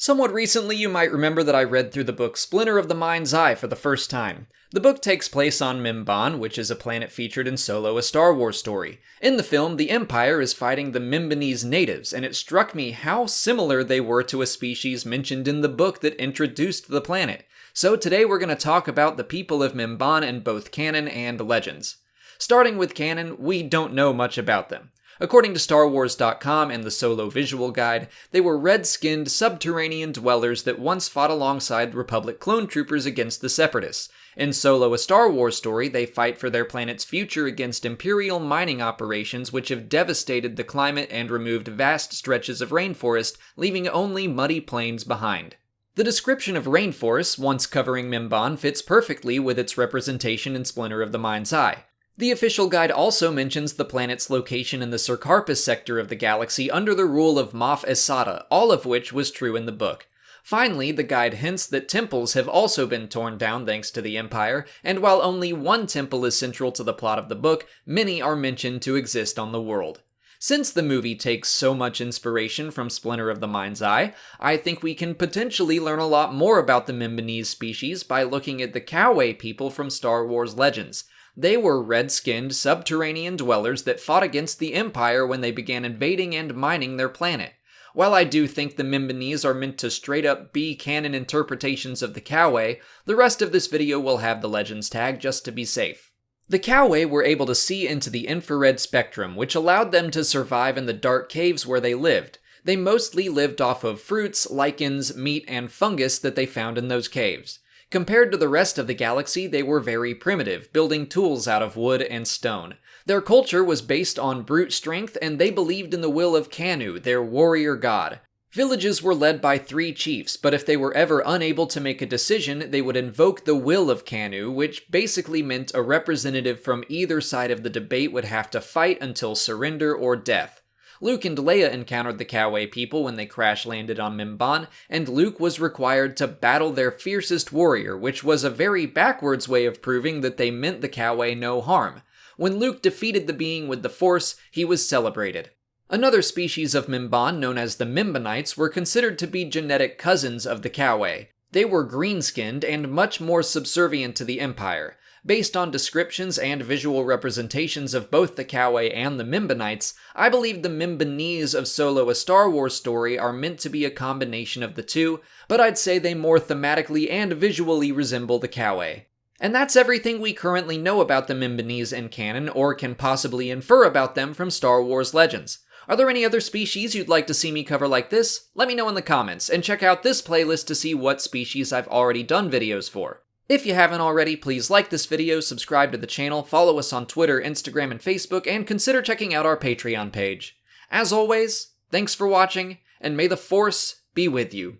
Somewhat recently, you might remember that I read through the book Splinter of the Mind's Eye for the first time. The book takes place on Mimban, which is a planet featured in Solo, a Star Wars story. In the film, the Empire is fighting the Mimbanese natives, and it struck me how similar they were to a species mentioned in the book that introduced the planet. So today we're going to talk about the people of Mimban in both canon and legends. Starting with canon, we don't know much about them. According to StarWars.com and the Solo Visual Guide, they were red-skinned, subterranean dwellers that once fought alongside Republic clone troopers against the Separatists. In Solo, a Star Wars story, they fight for their planet's future against Imperial mining operations which have devastated the climate and removed vast stretches of rainforest, leaving only muddy plains behind. The description of rainforests once covering Mimban fits perfectly with its representation in Splinter of the Mind's Eye. The official guide also mentions the planet's location in the Sercarpus sector of the galaxy under the rule of Moff Esada, all of which was true in the book. Finally, the guide hints that temples have also been torn down thanks to the Empire, and while only one temple is central to the plot of the book, many are mentioned to exist on the world. Since the movie takes so much inspiration from Splinter of the Mind's Eye, I think we can potentially learn a lot more about the Mimbanese species by looking at the Coway people from Star Wars Legends. They were red-skinned, subterranean dwellers that fought against the Empire when they began invading and mining their planet. While I do think the Mimbanese are meant to straight-up be canon interpretations of the Coway, the rest of this video will have the Legends tag just to be safe. The Coway were able to see into the infrared spectrum, which allowed them to survive in the dark caves where they lived. They mostly lived off of fruits, lichens, meat, and fungus that they found in those caves. Compared to the rest of the galaxy, they were very primitive, building tools out of wood and stone. Their culture was based on brute strength, and they believed in the will of Kanu, their warrior god. Villages were led by 3 chiefs, but if they were ever unable to make a decision, they would invoke the will of Kanu, which basically meant a representative from either side of the debate would have to fight until surrender or death. Luke and Leia encountered the Coway people when they crash-landed on Mimban, and Luke was required to battle their fiercest warrior, which was a very backwards way of proving that they meant the Coway no harm. When Luke defeated the being with the Force, he was celebrated. Another species of Mimban, known as the Mimbanites, were considered to be genetic cousins of the Coway. They were green-skinned and much more subservient to the Empire. Based on descriptions and visual representations of both the Coway and the Mimbanites, I believe the Mimbanese of Solo, a Star Wars story are meant to be a combination of the two, but I'd say they more thematically and visually resemble the Coway. And that's everything we currently know about the Mimbanese in canon, or can possibly infer about them from Star Wars Legends. Are there any other species you'd like to see me cover like this? Let me know in the comments, and check out this playlist to see what species I've already done videos for. If you haven't already, please like this video, subscribe to the channel, follow us on Twitter, Instagram, and Facebook, and consider checking out our Patreon page. As always, thanks for watching, and may the Force be with you.